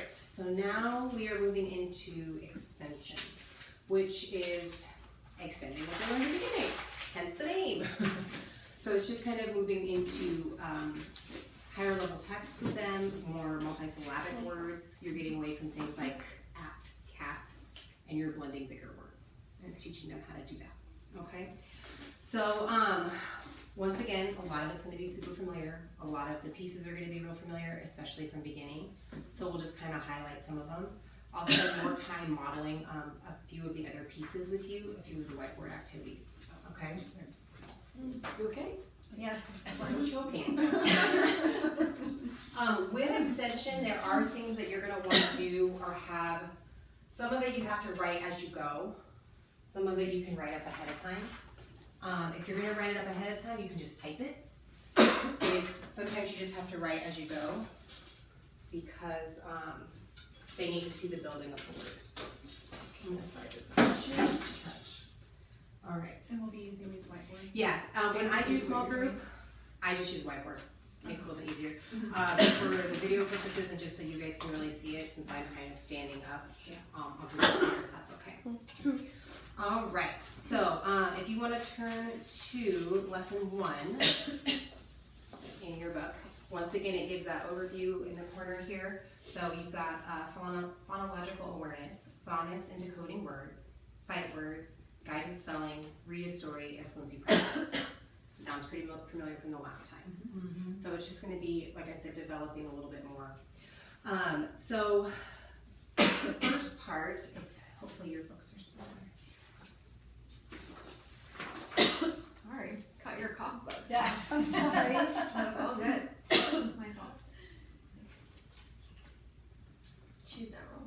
right, so now we are moving into extension, which is extending what they learned in the beginning, hence the name. So it's just kind of moving into higher level text with them, more multisyllabic words. You're getting away from things like at, cat, and you're blending bigger words. And it's teaching them how to do that, okay? So once again, a lot of it's going to be super familiar. A lot of the pieces are going to be real familiar, especially from beginning. So we'll just kind of highlight some of them. I'll spend more time modeling a few of the other pieces with you, a few of the whiteboard activities, okay? You okay? Yes, I'm choking. With extension, there are things that you're going to want to do or have. Some of it you have to write as you go. Some of it you can write up ahead of time. If you're going to write it up ahead of time, you can just type it. Sometimes you just have to write as you go because they need to see the building of the word. I'm going to slide this out. All right. And we'll be using these whiteboards. Yes. When I do small group, I just use whiteboard. Makes it a little bit easier. For the video purposes and just so you guys can really see it, since I'm kind of standing up, I'll do it here if that's okay. All right. So if you want to turn to lesson 1 in your book, once again it gives that overview in the corner here. So you've got phonological awareness, phonics and decoding words, sight words, guided spelling, read a story, and fluency practice. Sounds pretty familiar from the last time. So it's just going to be, like I said, developing a little bit more. So the first part, hopefully your books are similar. Sorry, cut your cough bug. Yeah, I'm sorry. That's all good. It was my fault. Chewed that wrong.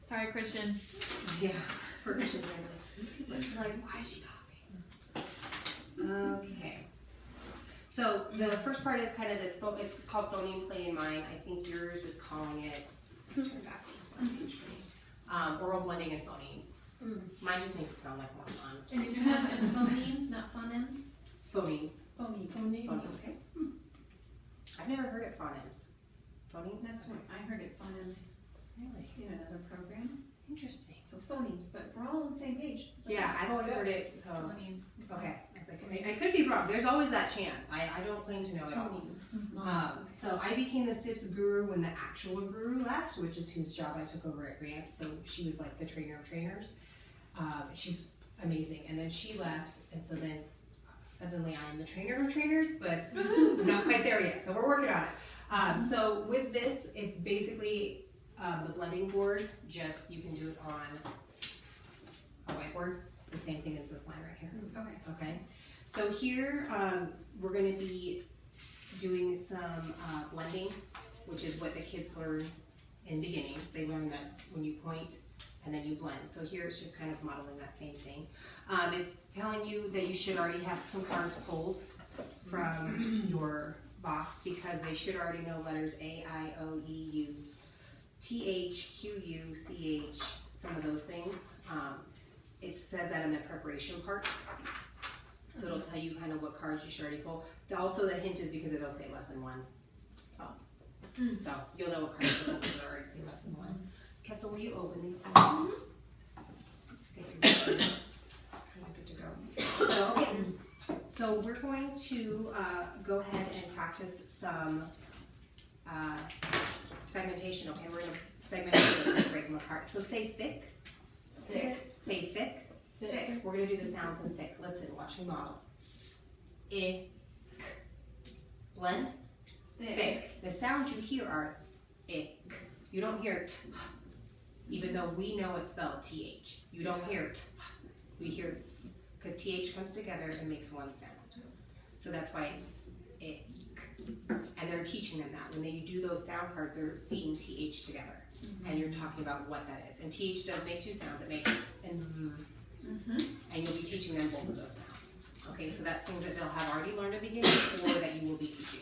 Sorry, Christian. Yeah, for Christian's like, why is she coughing? Okay. So the first part is kind of this, it's called phoneme play in mind. I think yours is calling it, turn back this one page for me, oral blending and phonemes. Mine just makes it sound like more fun. And if you have phonemes, not phonemes? Phonemes. Phonemes. Okay. I've never heard it phonemes. Phonemes? That's what I heard it, phonemes. Really? In another program. Interesting. So phonemes, but we're all on the same page. So Yeah, I've always heard it, so. Phonemes. Okay, I was like, I could be wrong. There's always that chance. I don't claim to know it all. Phonemes. So I became the SIPPS guru when the actual guru left, which is whose job I took over at Gramps. So she was like the trainer of trainers. She's amazing. And then she left, and so then suddenly I'm the trainer of trainers, but I'm not quite there yet. So we're working on it. So with this, it's basically the blending board. Just you can do it on a whiteboard. It's the same thing as this line right here. Okay. So here we're going to be doing some blending, which is what the kids learn in beginnings. They learn that when you point and then you blend. So here it's just kind of modeling that same thing. It's telling you that you should already have some cards pulled from your box because they should already know letters A, I, O, E, U, T, H, Q, U, C, H, some of those things. It says that in the preparation part. So it'll tell you kind of what cards you should already pull. Also the hint is because it'll say lesson 1. So you'll know what cards to pull because it'll already say lesson 1. Kessel, will you open these for me? Get your papers. Good to go. So, okay. So we're going to go ahead and practice some segmentation. Okay, we're going to segment and break them apart. So say thick. Thick. Say thick. Thick. We're going to do the sounds in thick. Listen, watch me model. I, k. Blend. Thick. The sounds you hear are I. You don't hear t, even though we know it's spelled th. You don't hear t. We hear because th comes together and makes one sound. So that's why it's I. And they're teaching them that. When they do those sound cards, they're seeing th together. And you're talking about what that is. And th does make 2 sounds. It makes and and you'll be teaching them both of those sounds. Okay, so that's things that they'll have already learned at beginning or that you will be teaching.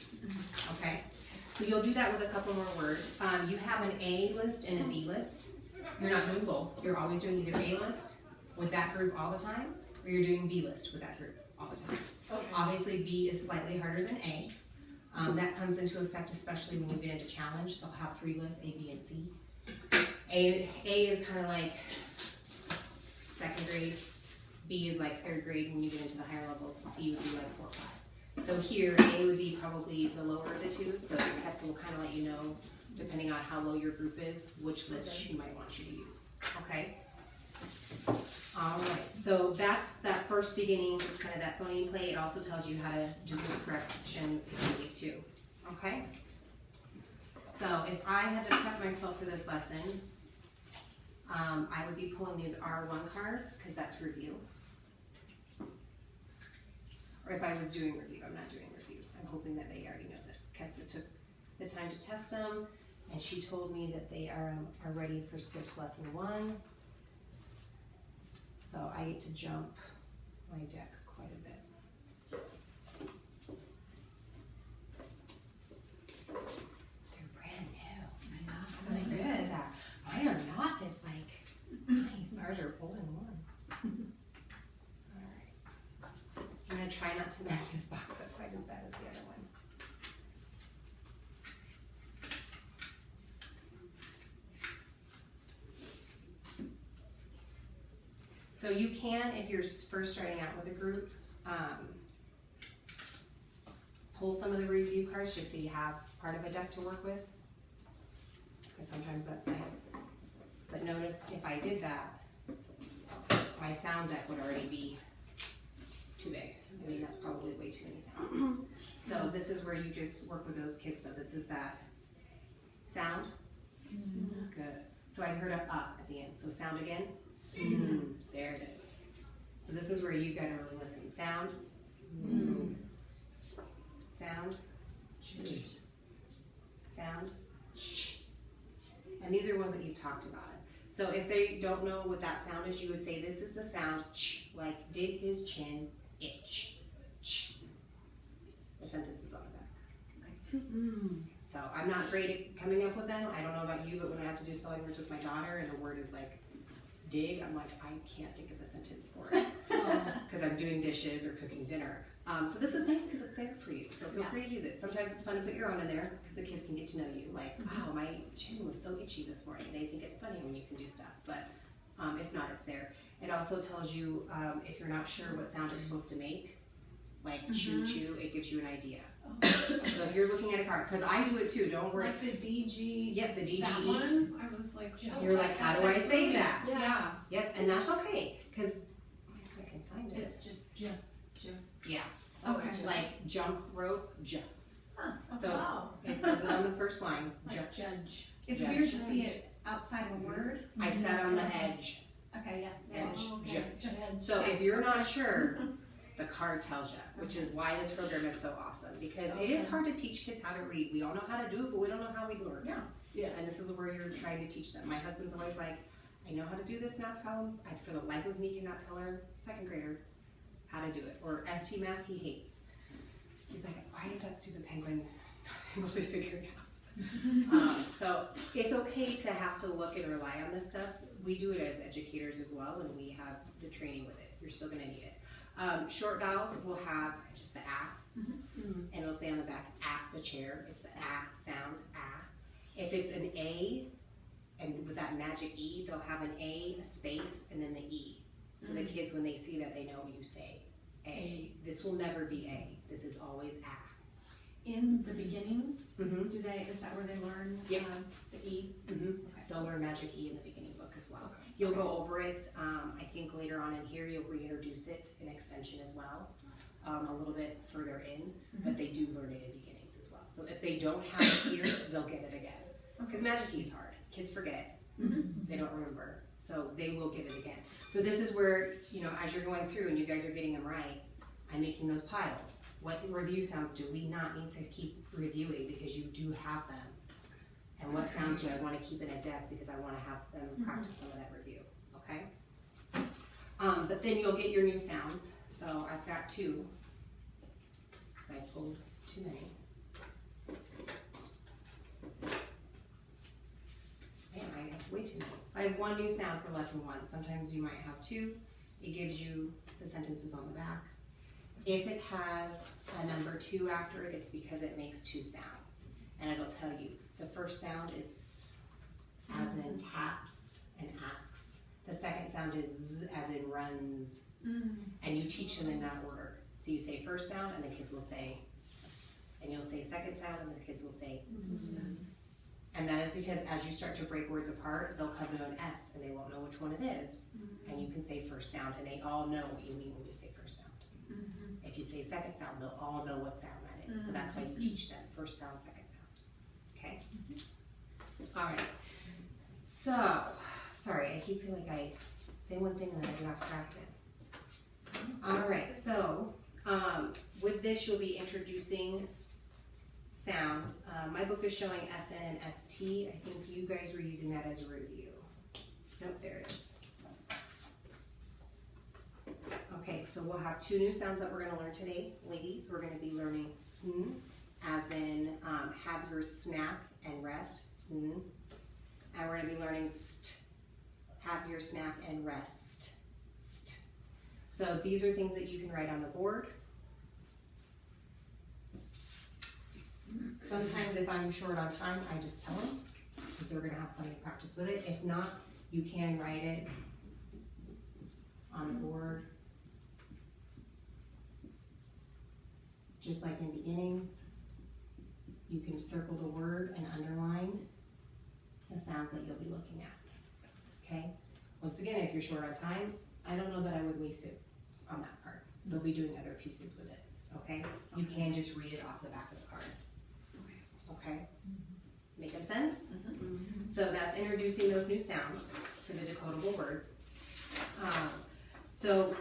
Okay, so you'll do that with a couple more words. You have an A list and a B list. You're not doing both. You're always doing either A list with that group all the time, or you're doing B list with that group all the time. Okay. Obviously, B is slightly harder than A. That comes into effect especially when you get into challenge. They'll have 3 lists, A, B, and C. A is kind of like 2nd grade. B is like 3rd grade when you get into the higher levels. C would be like 4 or 5. So here, A would be probably the lower of the 2, so Kessie will kind of let you know, depending on how low your group is, which list she might want you to use, okay? Alright, so that's that first beginning, just kind of that phoneme play. It also tells you how to do the corrections if you need to, okay? So if I had to prep myself for this lesson, I would be pulling these R1 cards, because that's review. Or if I was doing review, I'm not doing review. I'm hoping that they already know this. Kessa took the time to test them, and she told me that they are ready for SIPPS lesson 1. So I get to jump my deck quite a bit. They're brand new. I know. So I'm used to that. Mine are not this like nice. Ours are old and one. Alright. I'm gonna try not to mess this box up quite as bad as the other one. So you can, if you're first starting out with a group, pull some of the review cards just so you have part of a deck to work with. Because sometimes that's nice. But notice if I did that, my sound deck would already be too big. I mean, that's probably way too many sounds. So this is where you just work with those kids though. This is that sound. Good. So I heard a at the end. So sound again. There it is. So this is where you gotta really listen. Sound. Sound. Sound. And these are ones that you've talked about. So if they don't know what that sound is, you would say this is the sound, like dig his chin, itch. The sentence is on the back. Nice. So I'm not great at coming up with them. I don't know about you, but when I have to do spelling words with my daughter and a word is like dig, I'm like, I can't think of a sentence for it because I'm doing dishes or cooking dinner. So this is nice because it's there for you. So feel free to use it. Sometimes it's fun to put your own in there because the kids can get to know you. Like, wow, my chin was so itchy this morning. They think it's funny when you can do stuff, but if not, it's there. It also tells you if you're not sure what sound it's supposed to make, like choo choo, it gives you an idea. So if you're looking at a card, because I do it too, don't worry. Like the DG. Yep, the DGE. That one, I was like, oh, You're like, how do I say that? Yeah. Yep, and that's okay, because if I can find it. It's just jump. Yeah, Okay. like jump rope, jump. Huh. So Oh. it says it on the first line, jump. Like judge. It's Yeah. weird to see it outside of a word. I sat on the edge. Okay, yeah. Edge, okay. jump. So if you're not sure, the card tells you, which is why this program is so awesome, because it is hard to teach kids how to read. We all know how to do it, but we don't know how we learn. Yeah. And this is where you're trying to teach them. My husband's always like, I know how to do this math problem. I, for the life of me, cannot tell our 2nd grader how to do it. Or ST math, he hates. He's like, why is that stupid penguin able to figure it out? So it's okay to have to look and rely on this stuff. We do it as educators as well, and we have the training with it. You're still going to need it. Short vowels will have just the and it'll say on the back, at the chair. It's the sound, If it's an A, and with that magic E, they'll have an A, a space, and then the E. So the kids, when they see that, they know you say A. This will never be A. This is always A. In the beginnings, Mhm. is that where they learn Yep. the E? Okay. They'll learn magic E in the beginning book as well. Okay. You'll go over it. I think later on in here, you'll reintroduce it in extension as well, a little bit further in, but they do learn it in beginnings as well. So if they don't have it here, they'll get it again. Because magic E is hard. Kids forget. They don't remember. So they will get it again. So this is where, you know, as you're going through and you guys are getting them right, I'm making those piles. What review sounds do we not need to keep reviewing because you do have them? And what sounds do I want to keep in a deck because I want to have them practice some of that review, okay? But then you'll get your new sounds. So I've got 2, because I pulled too many. Man, I have way too many. So I have 1 new sound for lesson 1. Sometimes you might have 2. It gives you the sentences on the back. If it has a number 2 after it, it's because it makes 2 sounds. And it'll tell you, the first sound is S, as in taps and asks. The second sound is Z, as in runs. And you teach them in that order. So you say first sound, and the kids will say S, and you'll say second sound, and the kids will say Z. And that is because as you start to break words apart, they'll come to an S, and they won't know which one it is. And you can say first sound, and they all know what you mean when you say first sound. If you say second sound, they'll all know what sound that is. So that's why you teach them first sound, second sound. Okay? All right. So, sorry, I keep feeling like I say one thing and then I get off track again. All right, so with this, you'll be introducing sounds. My book is showing SN and ST. I think you guys were using that as a review. Nope, there it is. Okay, so we'll have 2 new sounds that we're going to learn today, ladies. We're going to be learning SN, as in have your snack and rest, SN. And we're going to be learning ST, have your snack and rest, ST. So these are things that you can write on the board. Sometimes if I'm short on time, I just tell them, because they're going to have plenty of practice with it. If not, you can write it on the board. Just like in beginnings, you can circle the word and underline the sounds that you'll be looking at, okay? Once again, if you're short on time, I don't know that I would waste it on that part. They'll be doing other pieces with it, okay? You can just read it off the back of the card, okay? Making sense? So that's introducing those new sounds for the decodable words. So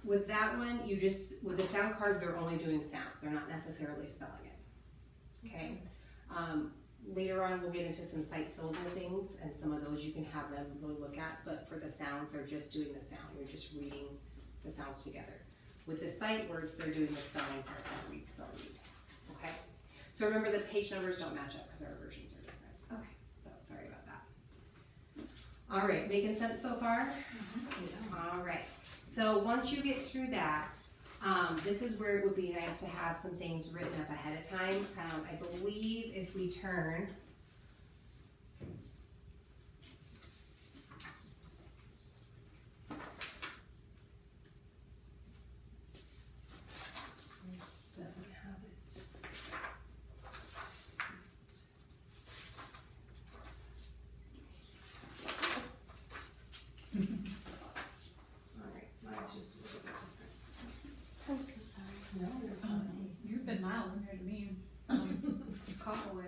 with that one, with the sound cards, they're only doing sounds. They're not necessarily spelling it, okay? Later on, we'll get into some sight syllable things, and some of those you can have them really look at, but for the sounds, they're just doing the sound. You're just reading the sounds together. With the sight words, they're doing the spelling part, that read, spell, read, okay? So remember the page numbers don't match up because our versions are different. Okay, so sorry about that. All right, making sense so far? All right, so once you get through that, this is where it would be nice to have some things written up ahead of time. I believe if we turn, this doesn't have it. All right, mine's just a little bit different. I'm so sorry. No, you're fine. You've been mild compared to me. Cough away.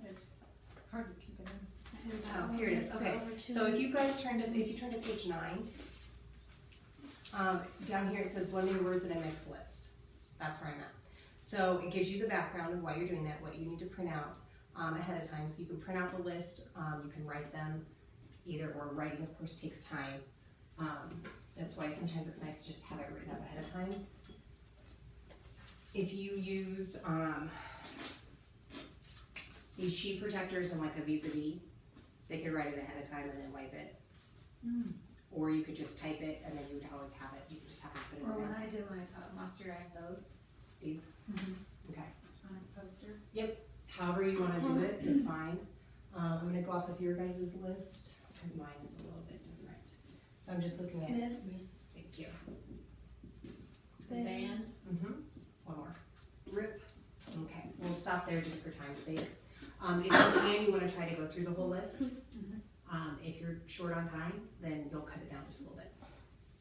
It's hard to keep it in. Oh, here it is. Okay. So if you guys turn to page 9, down here it says blending words in a mixed list. That's where I'm at. So it gives you the background of why you're doing that, what you need to print out ahead of time. So you can print out the list. You can write them or writing of course takes time. That's why sometimes it's nice to just have it written up ahead of time. If you used these sheet protectors and like a vis-a-vis, they could write it ahead of time and then wipe it. Or you could just type it and then you would always have it. You could just have to put it Or in when there. I did my monster, I have those These. Okay. on a poster. However you want to do it is fine. I'm going to go off with your guys' list because mine is a little bit different. So I'm just looking at Miss. Thank you. Van. One more. Rip. Okay, we'll stop there just for time's sake. If you can, you want to try to go through the whole list. If you're short on time, then you'll cut it down just a little bit.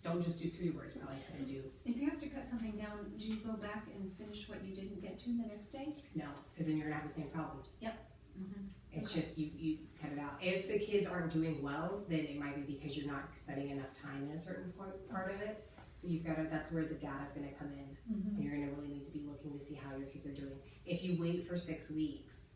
Don't just do 3 words, probably kind of do. If you have to cut something down, do you go back and finish what you didn't get to the next day? No, because then you're gonna have the same problem. It's Okay. just you cut it out. If the kids aren't doing well, then it might be because you're not spending enough time in a certain part of it. So you've got to, that's where the data's gonna come in. And you're gonna really need to be looking to see how your kids are doing. If you wait for 6 weeks,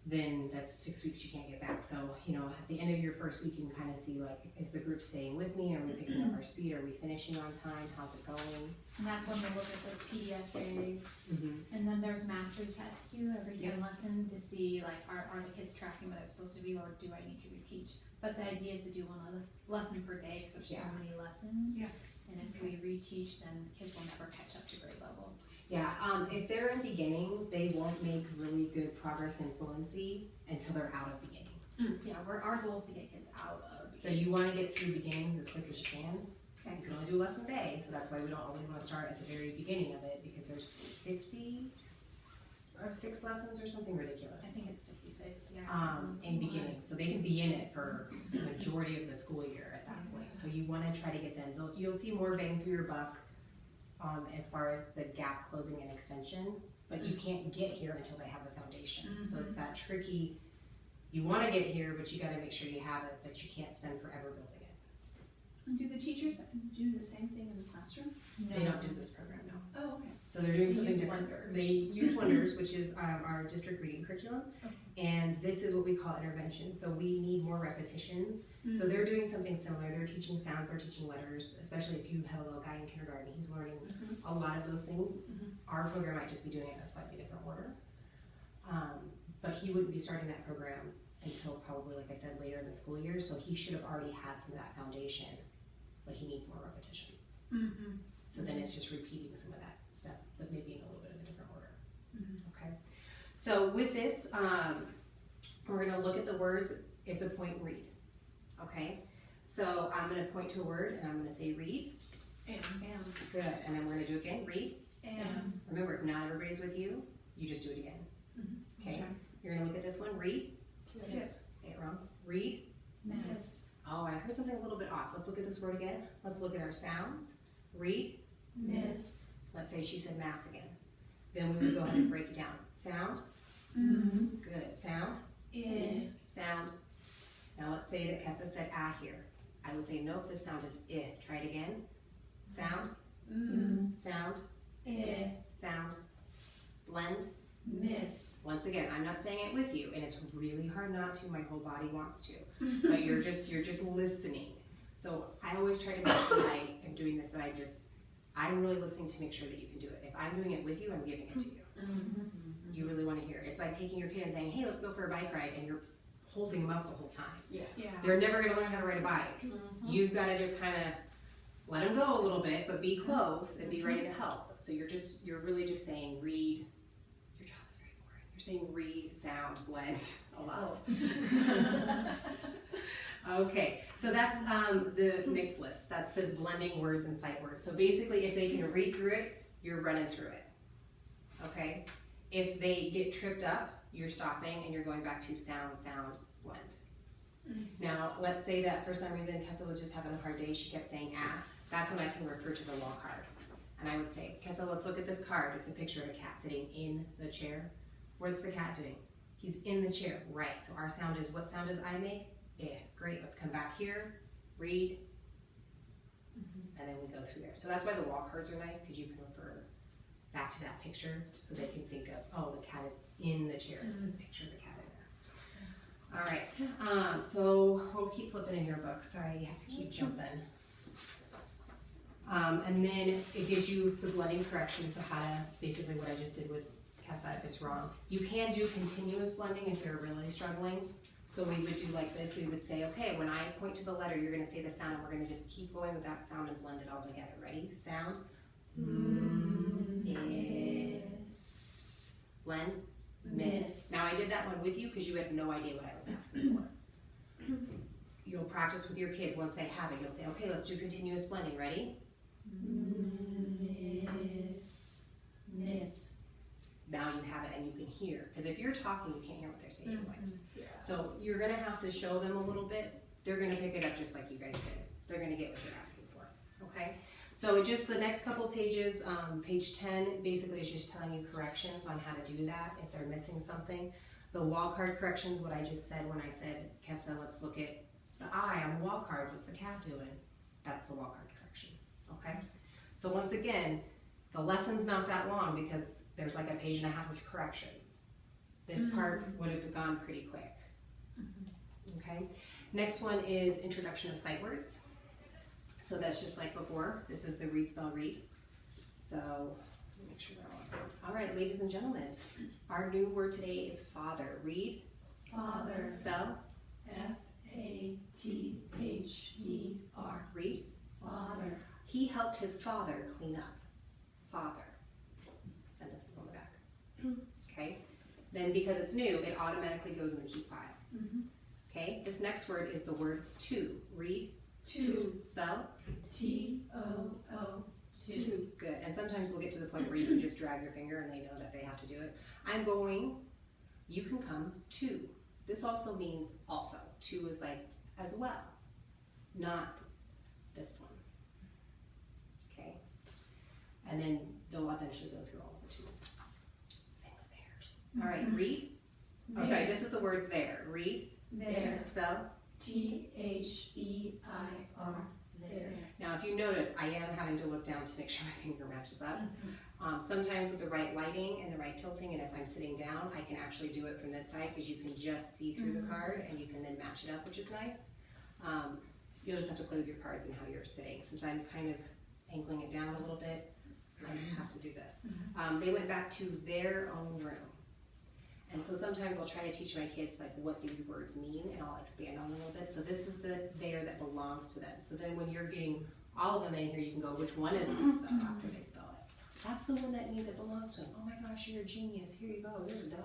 then that's 6 weeks you can't get back. So, at the end of your first week, you can kind of see, like, is the group staying with me? Are we picking up our speed? Are we finishing on time? How's it going? And that's when we look at those PDSAs. And then there's mastery tests too, every 10 lesson to see, like, are the kids tracking what they're supposed to be, or do I need to reteach? But the idea is to do one lesson per day because there's so many lessons. And if we reteach, then kids will never catch up to grade level. Yeah, if they're in beginnings, they won't make really good progress in fluency until they're out of beginning. Yeah, our goal is to get kids out of. So you wanna get through beginnings as quick as you can. Okay. You can only do a lesson a day, so that's why we don't always wanna start at the very beginning of it, because there's 50 or 6 lessons or something I ridiculous. think it's 56, yeah. In beginnings, so they can be in it for the majority of the school year at that point. So you wanna try to get them, you'll see more bang for your buck, as far as the gap closing and extension, but you can't get here until they have the foundation. So it's that tricky, you wanna get here, but you gotta make sure you have it, but you can't spend forever building it. Do the teachers do the same thing in the classroom? They don't do this program, no. Oh, okay. So they're doing They something use different. Wonders. They use Wonders, which is our district reading curriculum, and this is what we call intervention. So we need more repetitions. So they're doing something similar. They're teaching sounds, they're teaching letters, especially if you have a little guy in kindergarten, he's learning a lot of those things. Our program might just be doing it in a slightly different order. But he wouldn't be starting that program until probably, like I said, later in the school year, so he should have already had some of that foundation, but he needs more repetitions. So then it's just repeating some of that stuff, but maybe in a little bit of a different order. Okay. So with this, we're gonna look at the words. It's a point and read. Okay. So I'm gonna point to a word and I'm gonna say read. And. Good. And then we're gonna do it again. Read. And. Remember, if not everybody's with you, you just do it again. Okay. You're gonna look at this one. Read. Tip. Say it wrong. Read. Miss. Oh, I heard something a little bit off. Let's look at this word again. Let's look at our sounds. Read. Miss. Let's say she said mass again. Then we would go ahead and break it down. Sound. Good. Sound. Sound. Now let's say that Kessa said ah here. I would say nope, this sound is I. Try it again. Sound. Sound. Sound. Blend. Miss. Once again, I'm not saying it with you, and it's really hard not to. My whole body wants to, but you're just listening. So I always try to make sure that I am doing this, and I'm really listening to make sure that you can do it. If I'm doing it with you, I'm giving it to you. You really want to hear it. It's like taking your kid and saying, hey, let's go for a bike ride, and you're holding them up the whole time. Yeah. They're never going to learn how to ride a bike. You've got to just kind of let them go a little bit, but be close and be ready to help. So you're really just saying read. Your job is very boring. You're saying read, sound, blend a lot. Okay, so that's the mixed list. That's this blending words and sight words. So basically, if they can read through it, you're running through it. Okay? If they get tripped up, you're stopping and you're going back to sound, sound, blend. Now, let's say that for some reason Kessa was just having a hard day. She kept saying ah. That's when I can refer to the wall card. And I would say, Kessa, let's look at this card. It's a picture of a cat sitting in the chair. What's the cat doing? He's in the chair. Right. So our sound is, what sound does I make? Great. Let's come back here. Read. And then we go through there. So that's why the wall cards are nice, because you can refer back to that picture so they can think of, oh, the cat is in the chair. There's a picture of the cat in there. All right. So we'll keep flipping in your book. Sorry, you have to keep jumping. And then it gives you the blending corrections of how to, basically what I just did with Kessa if it's wrong. You can do continuous blending if they're really struggling. So we would do like this. We would say, okay, when I point to the letter, you're going to say the sound, and we're going to just keep going with that sound and blend it all together. Ready? Sound. Is. Blend. Miss. Now I did that one with you because you had no idea what I was asking for. You'll practice with your kids. Once they have it, you'll say, okay, let's do continuous blending. Ready? Miss. Now you have it and you can hear. Because if you're talking, you can't hear what they're saying anyways. So you're going to have to show them a little bit. They're going to pick it up just like you guys did. They're going to get what you're asking for. Okay? So just the next couple pages, page 10, basically is just telling you corrections on how to do that if they're missing something. The wall card corrections, what I just said when I said, Kessa, let's look at the eye on the wall card. What's the cat doing? That's the wall card correction. Okay? So once again, the lesson's not that long because there's like a page and a half of corrections. This part would have gone pretty quick. Okay? Next one is introduction of sight words. So that's just like before. This is the read, spell, read. So let me make sure they're all set. All right, ladies and gentlemen, our new word today is father. Read. Father. Spell. F-A-T-H-E-R. Read. Father. He helped his father clean up. Father. Sentences on the back. Okay? Then because it's new, it automatically goes in the keep pile. Okay? This next word is the word to. Read. To. Spell. T-O-O. To. Good. And sometimes we'll get to the point where you can just drag your finger and they know that they have to do it. I'm going. You can come to. This also means also. To is like as well. Not this one. Okay? And then they'll eventually go through all of the twos. Same with theirs. All right, read. Oh, sorry, this is the word there. Read. There. Spell. T-H-E-I-R. There. Now, if you notice, I am having to look down to make sure my finger matches up. Sometimes with the right lighting and the right tilting, and if I'm sitting down, I can actually do it from this side because you can just see through the card and you can then match it up, which is nice. You'll just have to play with your cards and how you're sitting. Since I'm kind of angling it down a little bit, I have to do this. They went back to their own room. And so sometimes I'll try to teach my kids like what these words mean, and I'll expand on it a little bit. So this is the there that belongs to them. So then when you're getting all of them in here, you can go, which one is this though, after they spell it. That's the one that means it belongs to them. Oh my gosh, you're a genius. Here you go, there's $1.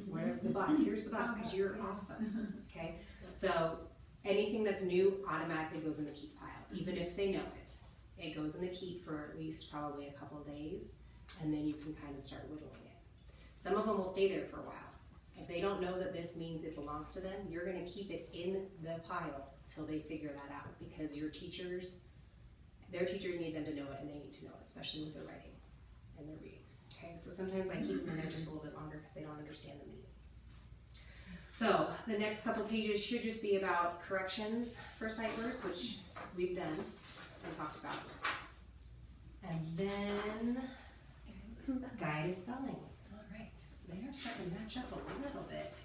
Whatever the buck, here's the buck because you're awesome. Okay? So anything that's new automatically goes in the keep pile, even if they know it. It goes in the keep for at least probably a couple of days, and then you can kind of start whittling it. Some of them will stay there for a while. If they don't know that this means it belongs to them, you're going to keep it in the pile till they figure that out, because your teachers, their teachers need them to know it, and they need to know it, especially with their writing and their reading. Okay, so sometimes I keep them in there just a little bit longer because they don't understand the meaning. So the next couple pages should just be about corrections for sight words, which we've done and talked about. And then guided spelling. All right, so they are starting to match up a little bit.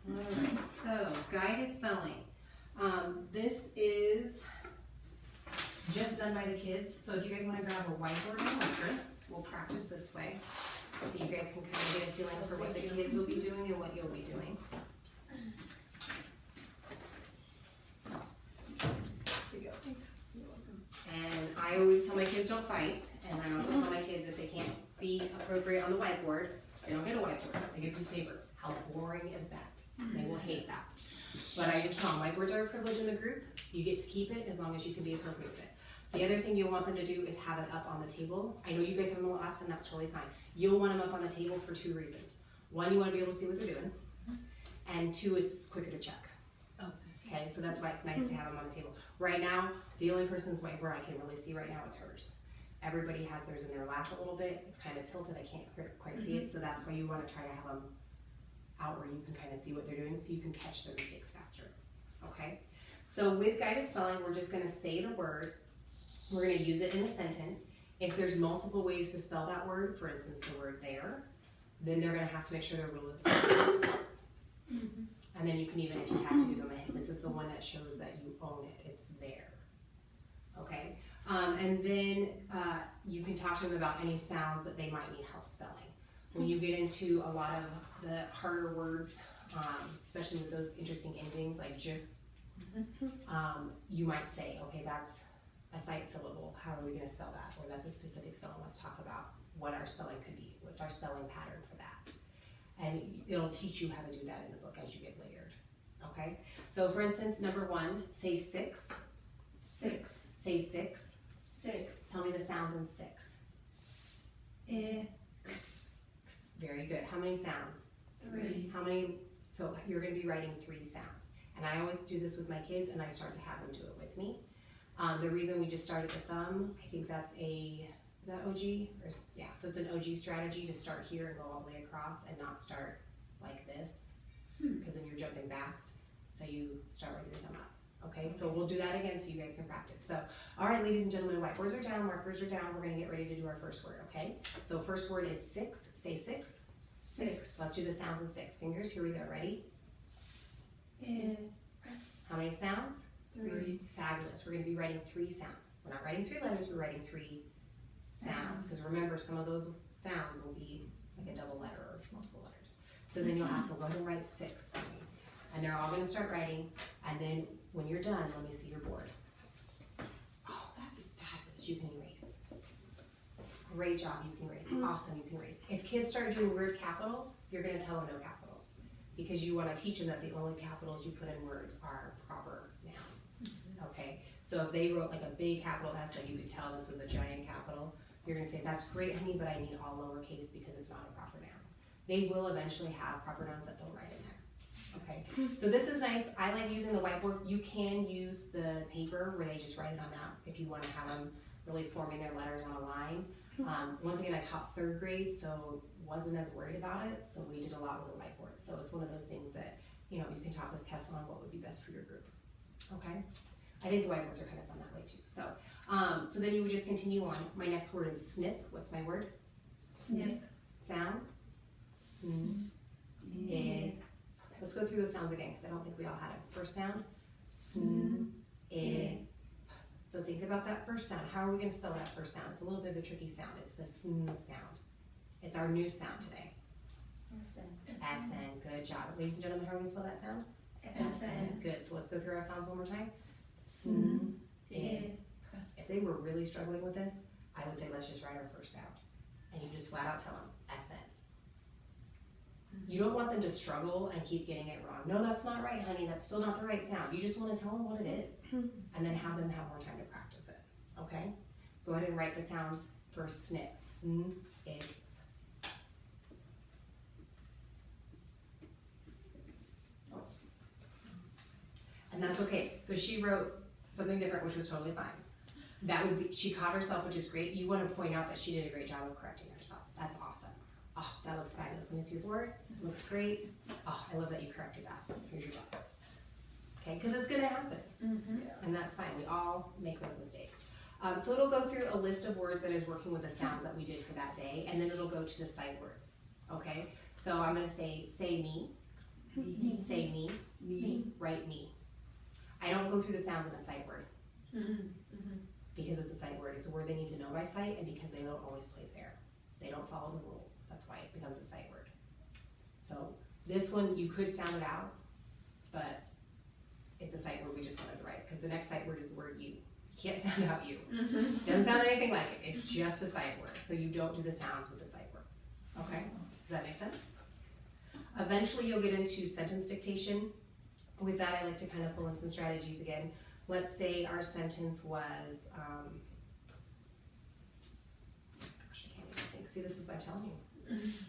All right, so guided spelling. This is just done by the kids. So if you guys want to grab a whiteboard and marker, we'll practice this way. So you guys can kind of get a feeling for what the kids will be doing and what you'll be doing. And I always tell my kids don't fight, and I also tell my kids if they can't be appropriate on the whiteboard, they don't get a whiteboard, they get a piece of paper. How boring is that? They will hate that. But I just tell them whiteboards are a privilege in the group. You get to keep it as long as you can be appropriate with it. The other thing you'll want them to do is have it up on the table. I know you guys have them on apps, and that's totally fine. You'll want them up on the table for 2 reasons. 1, you want to be able to see what they're doing. And 2, it's quicker to check. Okay, so that's why it's nice to have them on the table. Right now, the only person's whiteboard I can really see right now is hers. Everybody has theirs in their lap a little bit. It's kind of tilted. I can't quite see it, so that's why you want to try to have them out where you can kind of see what they're doing so you can catch their mistakes faster. Okay? So with guided spelling, we're just going to say the word. We're going to use it in a sentence. If there's multiple ways to spell that word, for instance, the word there, then they're going to have to make sure they're really the sentence. And then you can even, if you have to, do them a hint. This is the one that shows that you own it. It's there. Okay? And then you can talk to them about any sounds that they might need help spelling. When you get into a lot of the harder words, especially with those interesting endings like j, you might say, okay, that's a sight syllable. How are we going to spell that? Or that's a specific spelling. Let's talk about what our spelling could be. What's our spelling pattern for that? And it'll teach you how to do that in the book as you get layered. Okay? So for instance, number 1, say 6. 6. Say 6. 6. Tell me the sounds in 6. Very good. How many sounds? 3. How many? So you're going to be writing 3 sounds. And I always do this with my kids, and I start to have them do it with me. The reason we just started with thumb, I think that's is that OG? Yeah, so it's an OG strategy to start here and go all the way across and not start like this, because then you're jumping back. So you start with your thumb up. Okay, so we'll do that again so you guys can practice. So, all right, ladies and gentlemen, whiteboards are down, markers are down. We're going to get ready to do our first word, okay? So first word is 6. Say 6. 6. Let's do the sounds in 6 fingers. Here we go. Ready? S. How many sounds? 3. Fabulous. We're going to be writing 3 sounds. We're not writing 3 letters. We're writing 3 sounds. Because remember, some of those sounds will be like a double letter or multiple letters. So then you'll ask them, go ahead and write 6 for me. And they're all going to start writing. And then When you're done, let me see your board. Oh, that's fabulous. You can erase. Great job, you can erase. Awesome, you can erase. If kids start doing weird capitals, you're gonna tell them no capitals. Because you wanna teach them that the only capitals you put in words are proper nouns. Okay? So if they wrote like a big capital S that you could tell this was a giant capital, you're gonna say, that's great, honey, but I need all lowercase because it's not a proper noun. They will eventually have proper nouns that they'll write in there. Okay, so this is nice. I like using the whiteboard. You can use the paper where they just write it on that if you want to have them really forming their letters on a line. Once again, I taught 3rd grade, so wasn't as worried about it. So we did a lot with the whiteboard. So it's one of those things that, you know, you can talk with Kessel on what would be best for your group. Okay, I think the whiteboards are kind of fun that way too. So, so then you would just continue on. My next word is snip. What's my word? Snip. Sounds. Snip. Let's go through those sounds again because I don't think we all had it. First sound, snip. So think about that first sound. How are we going to spell that first sound? It's a little bit of a tricky sound. It's the sn sound. It's our new sound today. SN. Good job. Ladies and gentlemen, how are we going to spell that sound? SN. Good. So let's go through our sounds one more time. Snip. If they were really struggling with this, I would say let's just write our first sound. And you just flat out tell them SN. You don't want them to struggle and keep getting it wrong. No, that's not right, honey. That's still not the right sound. You just want to tell them what it is. And then have them have more time to practice it. Okay? Go ahead and write the sounds for snip. Sn, ig. And that's okay. So she wrote something different, which was totally fine. That would be, she caught herself, which is great. You want to point out that she did a great job of correcting herself. That's awesome. Oh, that looks fabulous. Let me see your board. Looks great. Oh, I love that you corrected that. Here's your book. Okay, because it's going to happen. And that's fine. We all make those mistakes. So it'll go through a list of words that is working with the sounds that we did for that day, and then it'll go to the sight words. Okay? So I'm going to say me. Say me. Write me. I don't go through the sounds in a sight word. Because it's a sight word. It's a word they need to know by sight, and because they don't always play fair. They don't follow the rules. That's why it becomes a sight word. So this one, you could sound it out, but it's a sight word. We just wanted to write it because the next sight word is the word you. You can't sound out you. Doesn't sound anything like it. It's just a sight word. So you don't do the sounds with the sight words. Okay? Does that make sense? Eventually you'll get into sentence dictation. With that, I like to kind of pull in some strategies again. Let's say our sentence was, see, this is what I'm telling you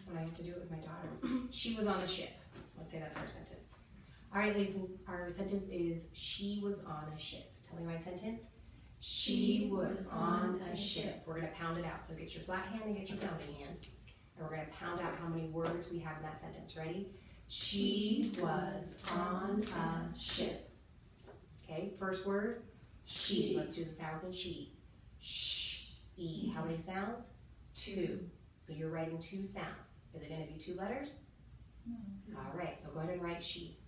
when I have to do it with my daughter. She was on a ship. Let's say that's our sentence. All right, ladies, our sentence is she was on a ship. Tell me my sentence. She was on a ship. We're going to pound it out. So get your flat hand and get your pounding hand. And we're going to pound out how many words we have in that sentence. Ready? She was on a ship. Okay, first word, she. Let's do the sounds in she. Sh, e. How many sounds? 2. So you're writing 2 sounds. Is it going to be 2 letters? No. All right, so go ahead and write she.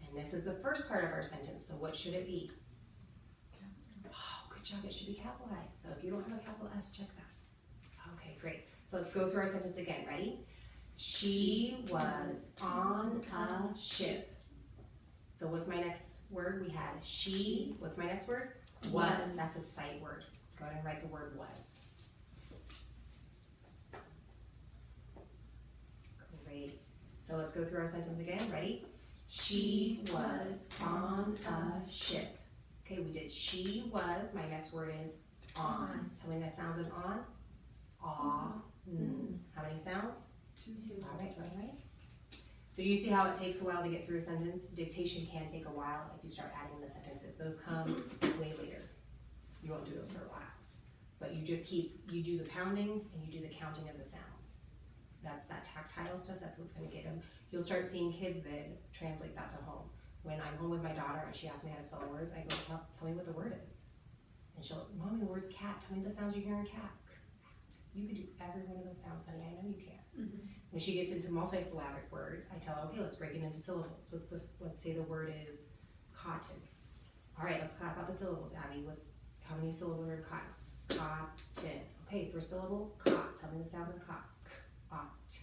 And this is the first part of our sentence, so what should it be? Oh, good job, it should be capitalized. So if you don't have a capital S, check that. Okay, great. So let's go through our sentence again. Ready? She was on a ship. So what's my next word? We had she. What's my next word? Was. That's a sight word. Go ahead and write the word was. Great. So let's go through our sentence again. Ready? She was on a ship. Okay, we did she was. My next word is on. Tell me that sounds of on. Aw. How many sounds? 2. All right, go ahead. So you see how it takes a while to get through a sentence? Dictation can take a while if you start adding the sentences. Those come way later. You won't do those for a while. But you just you do the pounding and you do the counting of the sounds. That's that tactile stuff, that's what's going to get them. You'll start seeing kids that translate that to home. When I'm home with my daughter and she asks me how to spell words, I go, tell me what the word is. And she'll, Mommy, the word's cat. Tell me the sounds you hear in cat. You can do every one of those sounds, honey. I know you can. When she gets into multisyllabic words, I tell her, okay, let's break it into syllables. Let's say the word is cotton. All right, let's clap out the syllables, Abby. How many syllables are in cotton? Cotton. Okay, first syllable, cot. Tell me the sounds of cot. Ot.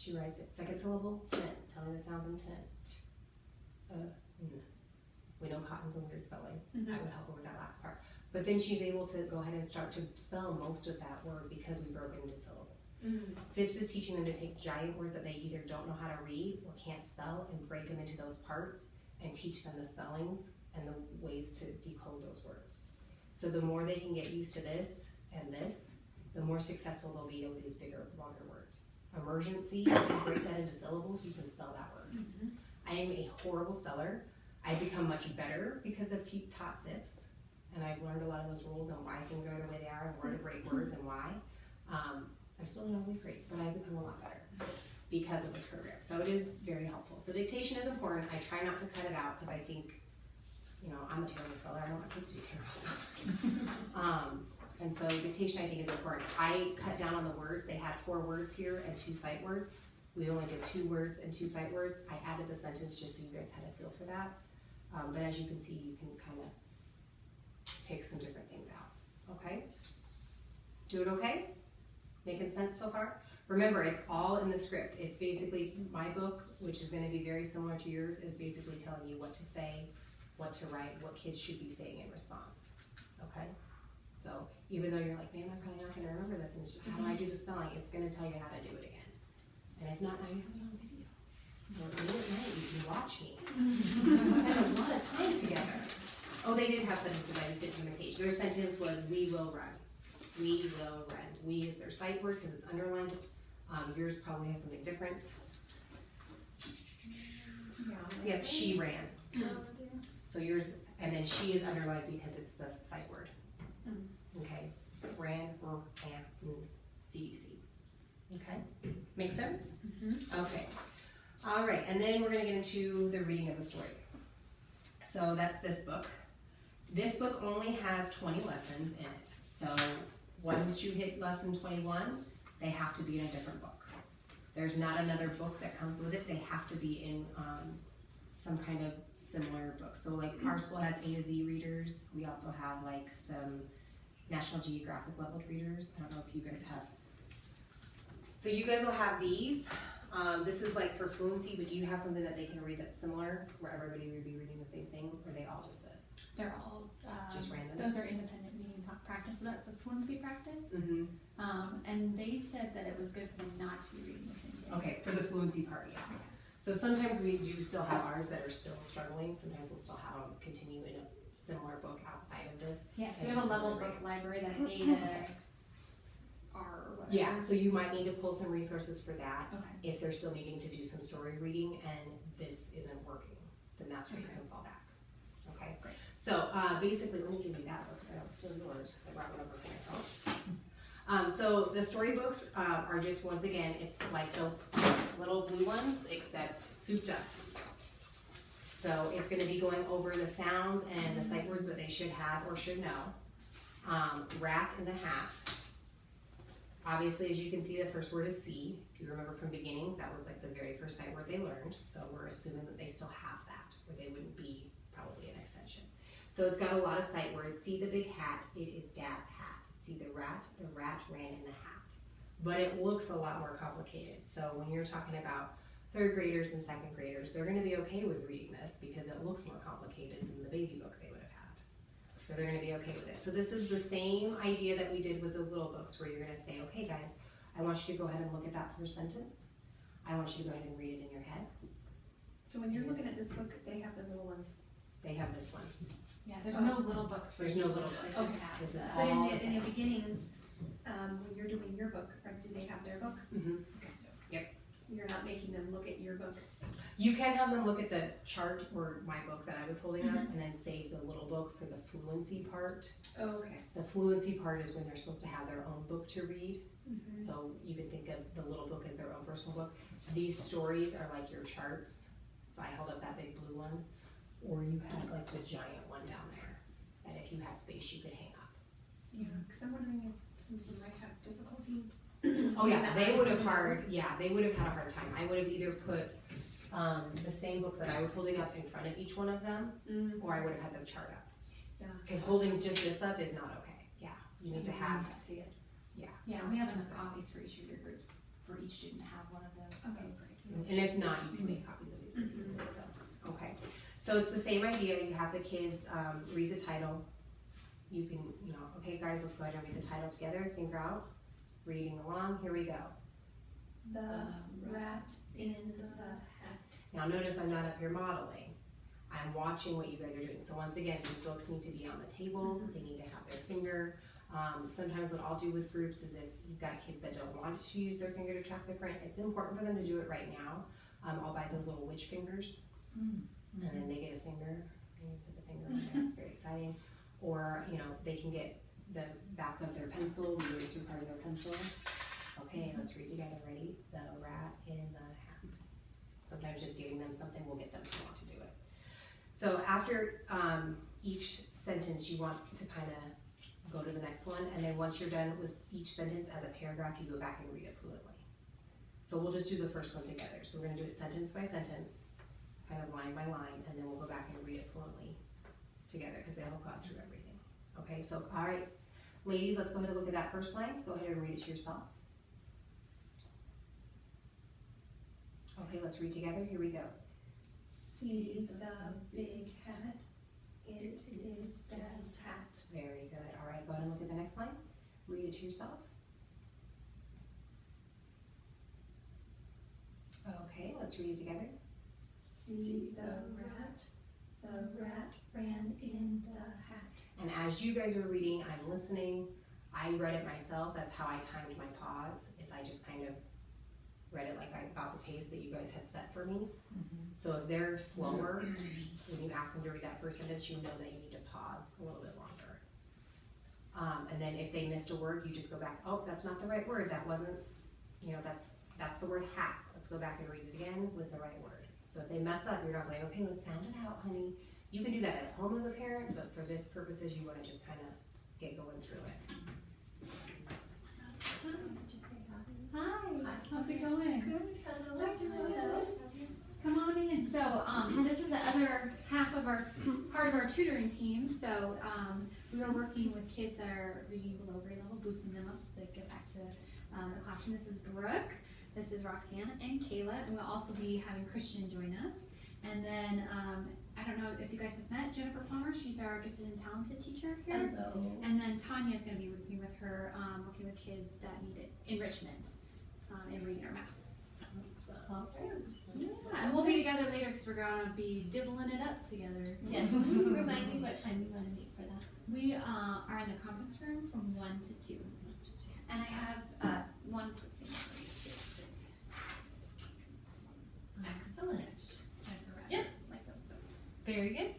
She writes it, second syllable, tent. Tell me the sounds in tent. We know cotton's a weird spelling. I would help her with that last part. But then she's able to go ahead and start to spell most of that word because we broke it into syllables. SIPPS is teaching them to take giant words that they either don't know how to read or can't spell and break them into those parts and teach them the spellings and the ways to decode those words. So the more they can get used to this and this, the more successful they'll be with these bigger, longer words. Emergency, if you break that into syllables, you can spell that word. I am a horrible speller. I've become much better because I've taught SIPPS, and I've learned a lot of those rules and why things are the way they are and where to break words and why. I'm still not always great, but I've become a lot better because of this program. So it is very helpful. So dictation is important. I try not to cut it out because I think, you know, I'm a terrible speller. I don't want my kids to be terrible spellers. And so dictation I think is important. I cut down on the words. They had 4 words here and 2 sight words. We only did 2 words and 2 sight words. I added the sentence just so you guys had a feel for that. But as you can see, you can kind of pick some different things out. Okay? Do it okay? Making sense so far? Remember, it's all in the script. It's basically my book, which is going to be very similar to yours, is basically telling you what to say, what to write, what kids should be saying in response. Okay? So even though you're like, man, I'm probably not going to remember this, and how do I do the spelling? It's going to tell you how to do it again. And if not, now you have it on video. So late at night, you can watch me. We can spend a lot of time together. Oh, they did have sentences. I just didn't turn the page. Their sentence was, we will run. We will run. We is their sight word because it's underlined. Yours probably has something different. Yep, she ran. So yours, and then she is underlined because it's the sight word. Okay, ran, CDC. Okay, make sense? Okay. All right, and then we're going to get into the reading of the story. So that's this book. This book only has 20 lessons in it. So once you hit lesson 21, they have to be in a different book. There's not another book that comes with it. They have to be in some kind of similar book. So like our school has A to Z readers. We also have like some National Geographic leveled readers. I don't know if you guys have. So you guys will have these. This is like for fluency, but do you have something that they can read that's similar, where everybody would be reading the same thing, or are they all just this? They're all Just random? Those are independent reading practice. So that's the fluency practice. And they said that it was good for them not to be reading the same thing. Okay, for the fluency part, yeah. So sometimes we do still have ours that are still struggling. Sometimes we'll still have them continue in a similar book outside of this. Yes, we have a level book library that's A to R or whatever. Yeah, so you might need to pull some resources for that. Okay. If they're still needing to do some story reading and this isn't working, then that's where you can fall back. Okay, great. So basically, let me give you that book so I don't steal yours because I brought one over for myself. So the storybooks are just, once again, it's like the little blue ones, except souped up. So it's going to be going over the sounds and the sight words that they should have or should know. Rat in the hat. Obviously, as you can see, the first word is C. If you remember from beginnings, that was like the very first sight word they learned. So we're assuming that they still have that, or they wouldn't be probably an extension. So it's got a lot of sight words. See the big hat, it is Dad's hat. See the rat ran in the hat. But it looks a lot more complicated. So when you're talking about 3rd graders and 2nd graders, they're going to be okay with reading this because it looks more complicated than the baby book they would have had. So they're going to be okay with it. So this is the same idea that we did with those little books where you're going to say, okay guys, I want you to go ahead and look at that first sentence. I want you to go ahead and read it in your head. So when you're looking at this book, they have the little ones. They have this one. Yeah, there's no little books for There's these no little books. books. This is half This is the- But all in the beginnings, when you're doing your book, or do they have their book? You're not making them look at your book. You can have them look at the chart or my book that I was holding up and then save the little book for the fluency part. Oh, okay. The fluency part is when they're supposed to have their own book to read. So you can think of the little book as their own personal book. These stories are like your charts. So I held up that big blue one. Or you had like the giant one down there that if you had space you could hang up. Yeah, because I'm wondering if some of them might have difficulty. Oh yeah, they would have they would have had a hard time. I would have either put the same book that I was holding up in front of each one of them, or I would have had them chart up. Yeah. Because holding just this up is not okay. Yeah, you need to have. See it. Yeah, we have enough copies for each of your groups. for each student to have one of them. Okay. And if not, you can make copies of these very easily, so, okay. So it's the same idea, you have the kids, read the title. You can, okay guys, let's go ahead and read the title together, finger out, reading along, here we go. The rat in the hat. Now notice I'm not up here modeling. I'm watching what you guys are doing. So once again, these books need to be on the table, they need to have their finger. Sometimes what I'll do with groups is if you've got kids that don't want to use their finger to track the print, it's important for them to do it right now. I'll buy those little witch fingers, and then they get a finger, and you put the finger on there, it's very exciting. Or, they can get the back of their pencil, the eraser part of their pencil. Okay, let's read together, ready? The rat in the hat. Sometimes just giving them something will get them to want to do it. So after each sentence, you want to kind of go to the next one, and then once you're done with each sentence as a paragraph, you go back and read it fluently. So we'll just do the first one together. So we're gonna do it sentence by sentence, kind of line by line, and then we'll go back and read it fluently together, because they all gone through everything. Okay, so all right, ladies, let's go ahead and look at that first line. Go ahead and read it to yourself. Okay, let's read together, here we go. See the big hat, it is Dad's hat. Very good, all right, go ahead and look at the next line. Read it to yourself. Okay, let's read it together. See the rat ran in the hat. And as you guys are reading, I'm listening. I read it myself, that's how I timed my pause, is I just kind of read it like I thought the pace that you guys had set for me. So if they're slower, when you ask them to read that first sentence, you know that you need to pause a little bit longer. And then if they missed a word, you just go back, oh, that's not the right word, that wasn't, that's the word hat. Let's go back and read it again with the right word. So if they mess up, you're not going, okay, let's sound it out, honey. You can do that at home as a parent, but for this purposes, you want to just kind of get going through it. Hi, how's it going? Good, hello. Hi, Julia. Come on in. So this is the other half of our part of our tutoring team. So we are working with kids that are reading below grade level, boosting them up so they get back to the classroom. This is Brooke, this is Roxanne and Kayla, and we'll also be having Christian join us. And then I don't know if you guys have met Jennifer Plummer. She's our gifted and talented teacher here. Hello. And then Tanya is going to be working with her, working with kids that need enrichment in reading or math. So, yeah, and we'll be together later because we're going to be dibbling it up together. Yes. Remind me what time you want to meet for that. We are in the conference room from 1 to 2. And I have one quick thing for you too. Excellent. Yes, Yep. like those. So. Very good.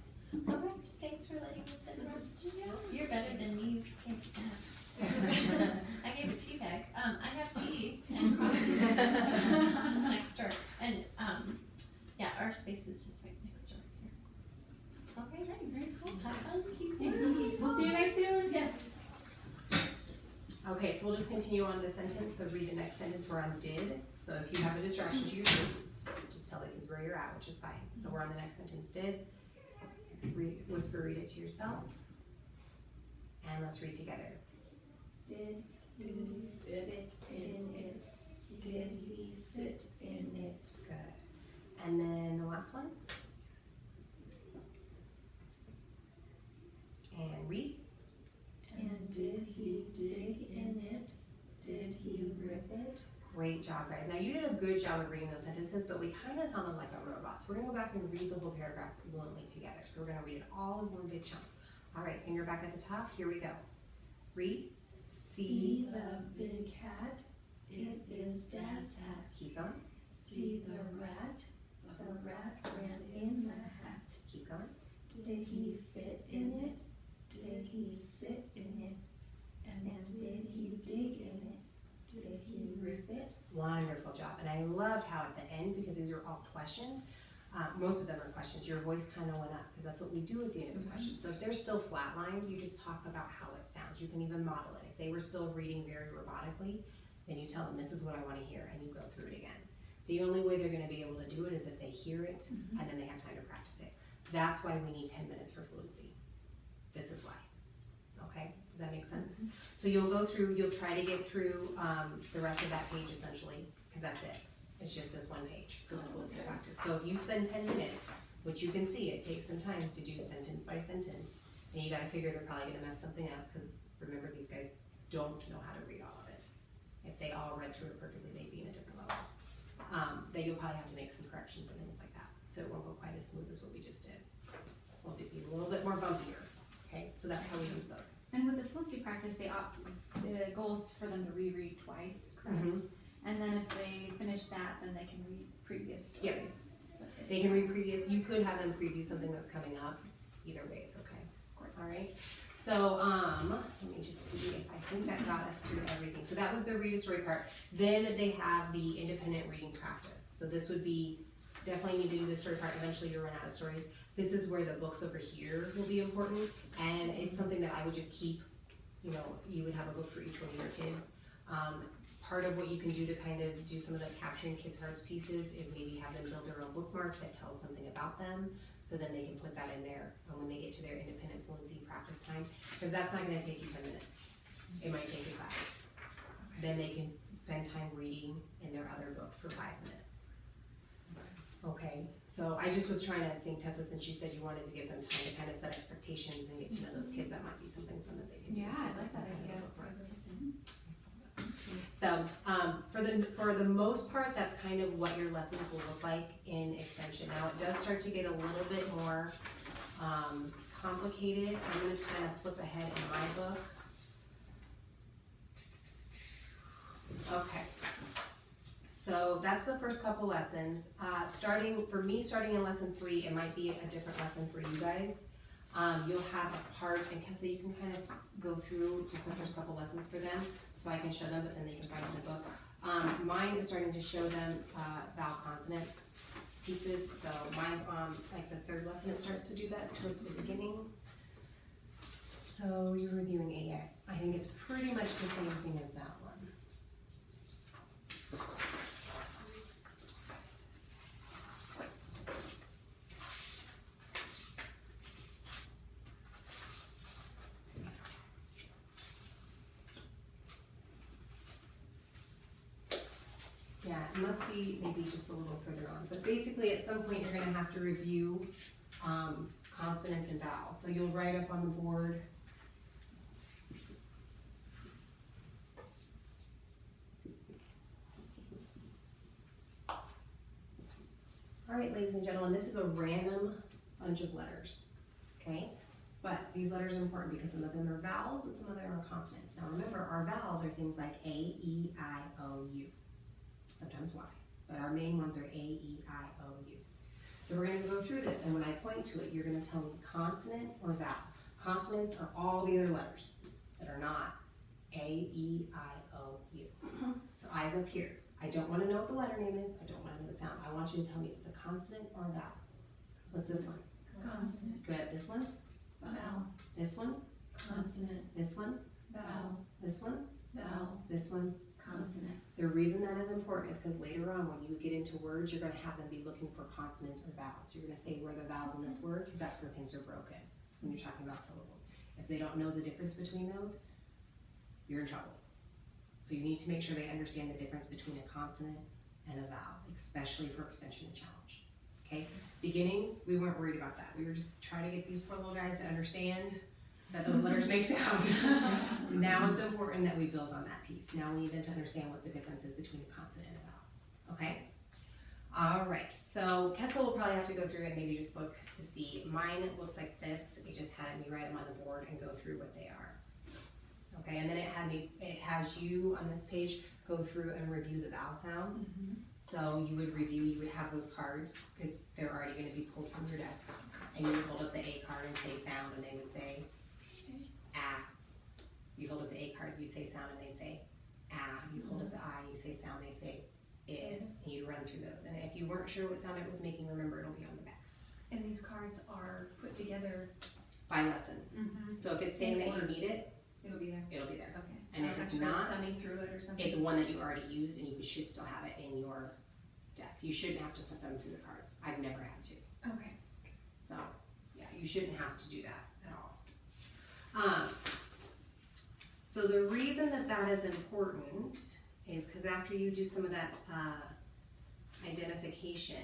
All right. Thanks for letting me sit down. You're better than me. You gave snacks. I gave a tea bag. I have tea and coffee next door. And yeah, our space is just right next door here. All right. Very cool. Have fun. Keep We'll see you guys soon. Yes. Okay, so we'll just continue on the sentence. So read the next sentence. We're on did. So if you have a distraction to your group, just tell the kids where you're at, which is fine. So we're on the next sentence. Did. Whisper, read it to yourself. And let's read together. Did he fit in it? Did he sit in it? Good. And then the last one. And read. And did he dig in it? Did he rip it? Great job, guys. Now you did a good job of reading those sentences, but we kind of sounded like a robot. So we're gonna go back and read the whole paragraph fluently together. So we're gonna read it all as one big chunk. All right, finger back at the top. Here we go. Read. See the big hat, it is Dad's hat. Keep going. See the rat ran in the hat. Keep going. Did he fit in it? Did he sit in it? And then did he dig in it? Did he rip it? Wonderful job. And I loved how at the end, because these are all questions, most of them are questions, your voice kind of went up, because that's what we do at the end of the question. So if they're still flatlined, you just talk about how it sounds. You can even model it. If they were still reading very robotically, then you tell them, this is what I want to hear, and you go through it again. The only way they're going to be able to do it is if they hear it, and then they have time to practice it. That's why we need 10 minutes for fluency. This is why. Okay? Does that make sense? makes sense? So you'll go through, you'll try to get through the rest of that page essentially, because that's it. It's just this one page for the fluency practice. So if you spend 10 minutes, which you can see, it takes some time to do sentence by sentence, and you gotta figure they're probably gonna mess something up, because remember, these guys don't know how to read all of it. If they all read through it perfectly, they'd be in a different level. That you'll probably have to make some corrections and things like that, so it won't go quite as smooth as what we just did. It'll be a little bit more bumpier, okay? So that's how we use those. And with the fluency practice, the goal is for them to reread twice, correct? And then if they finish that, then they can read previous stories. Yep. They can read previous, you could have them preview something that's coming up. Either way, it's okay. Alright, so let me just see if I think that got us through everything. So that was the read a story part. Then they have the independent reading practice. So this would be, definitely need to do the story part. Eventually you'll run out of stories. This is where the books over here will be important, and it's something that I would just keep, you know, you would have a book for each one of your kids. Part of what you can do to kind of do some of the capturing kids' hearts pieces is maybe have them build their own bookmark that tells something about them, so then they can put that in there when they get to their independent fluency practice time, because that's not going to take you 10 minutes. It might take you 5. Then they can spend time reading in their other book for 5 minutes. Okay, so I just was trying to think, Tessa, since you said you wanted to give them time to kind of set expectations and get to know those kids, that might be something fun that they can do. Yeah, I like that idea. So for the most part, that's kind of what your lessons will look like in extension. Now it does start to get a little bit more complicated. I'm going to kind of flip ahead in my book. Okay. So that's the first couple lessons. Starting in lesson 3, it might be a different lesson for you guys. You'll have a part, and Kessa, you can kind of go through just the first couple lessons for them, so I can show them, but then they can find it in the book. Mine is starting to show them vowel consonants pieces, so mine's on like the 3rd lesson. It starts to do that towards the beginning. So you're reviewing A. I think it's pretty much the same thing as that one. Yeah, it must be maybe just a little further on. But basically, at some point, you're going to have to review consonants and vowels. So you'll write up on the board. All right, ladies and gentlemen, this is a random bunch of letters, okay? But these letters are important because some of them are vowels and some of them are consonants. Now remember, our vowels are things like A, E, I, O, U. Sometimes Y, but our main ones are A, E, I, O, U. So we're going to go through this, and when I point to it, you're going to tell me consonant or vowel. Consonants are all the other letters that are not A, E, I, O, U. So I's up here. I don't want to know what the letter name is. I don't want to know the sound. I want you to tell me if it's a consonant or a vowel. What's this one? Consonant. Good. This one? Vowel. This one? Consonant. This one? Vowel. This one? Vowel. This one? Consonant. The reason that is important is because later on when you get into words, you're going to have them be looking for consonants or vowels. You're going to say where the vowels in this word, because that's where things are broken when you're talking about syllables. If they don't know the difference between those, you're in trouble. So you need to make sure they understand the difference between a consonant and a vowel, especially for extension and challenge. Okay? Beginnings, we weren't worried about that. We were just trying to get these poor little guys to understand that those letters make sounds. Now it's important that we build on that piece. Now we need them to understand what the difference is between a consonant and a vowel. Okay? All right, so Kessel will probably have to go through it and maybe just look to see. Mine looks like this. It just had me write them on the board and go through what they are. Okay, and then it has you on this page go through and review the vowel sounds. So you would have those cards because they're already going to be pulled from your deck. And you would hold up the A card and say sound, and they would say ah. You hold up the A card, you'd say sound, and they'd say ah. You hold up the I, you say sound, they say id. And you'd run through those. And if you weren't sure what sound it was making, remember it'll be on the back. And these cards are put together By lesson. So if it's saying that you need it, it'll be there. it'll be there. Okay. And if it's not, sounding through it or something. it's one that you already used and you should still have it in your deck. You shouldn't have to put them through the cards. I've never had to. Okay. So, yeah, you shouldn't have to do that at all. So the reason that that is important is because after you do some of that identification,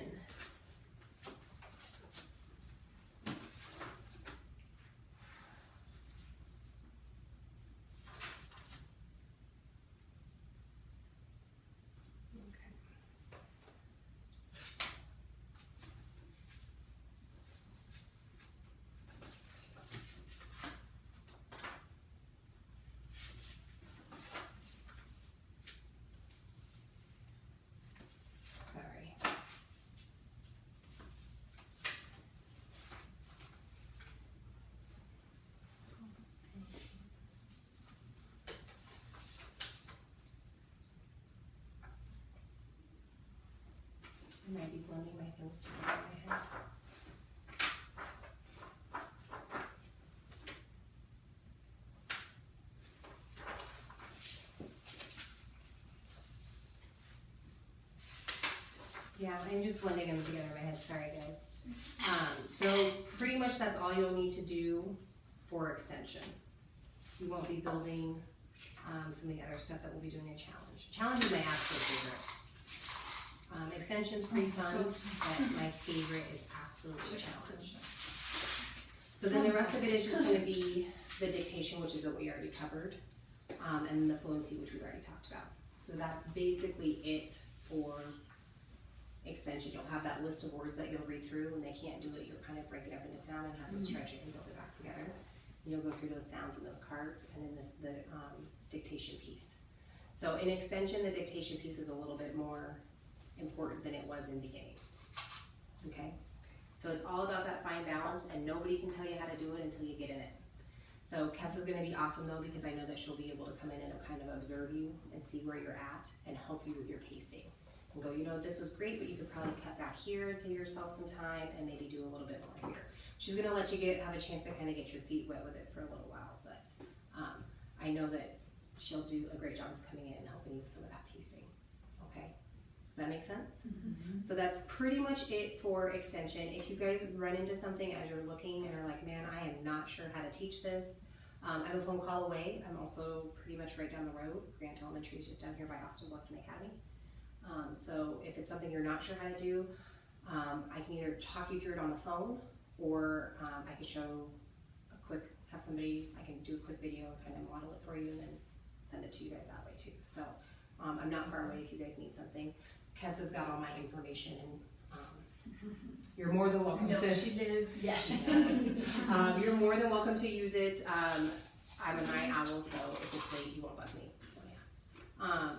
I might be blending my things together in my head. Yeah, I'm just blending them together in my head, sorry guys. So pretty much that's all you'll need to do for extension. You won't be building some of the other stuff that we'll be doing in challenge. Challenge is my absolute favorite. Extension's pretty fun, but my favorite is absolutely challenge. So then the rest of it is just going to be the dictation, which is what we already covered, and the fluency, which we've already talked about. So that's basically it for extension. You'll have that list of words that you'll read through. When they can't do it, you'll kind of break it up into sound and have them stretch it and build it back together. You'll go through those sounds and those cards, and then the dictation piece. So in extension, the dictation piece is a little bit more important than it was in beginning. Okay? So it's all about that fine balance, and nobody can tell you how to do it until you get in it. So Kessa's going to be awesome though, because I know that she'll be able to come in and kind of observe you and see where you're at and help you with your pacing. And go, you know, this was great, but you could probably cut back here and save yourself some time and maybe do a little bit more here. She's going to let you have a chance to kind of get your feet wet with it for a little while, but I know that she'll do a great job of coming in and helping you with some of that pacing. Okay? Does that make sense? Mm-hmm. So that's pretty much it for extension. If you guys run into something as you're looking and are like, man, I am not sure how to teach this, I'm a phone call away. I'm also pretty much right down the road. Grant Elementary is just down here by Austin Bluffs Academy. So if it's something you're not sure how to do, I can either talk you through it on the phone, or I can show I can do a quick video and kind of model it for you and then send it to you guys that way too. So I'm not far away if you guys need something. Kessa's got all my information, and you're more than welcome to. She lives. Yeah. She does. You're more than welcome to use it. I'm a night owl, so if it's late, you won't bug me. So yeah.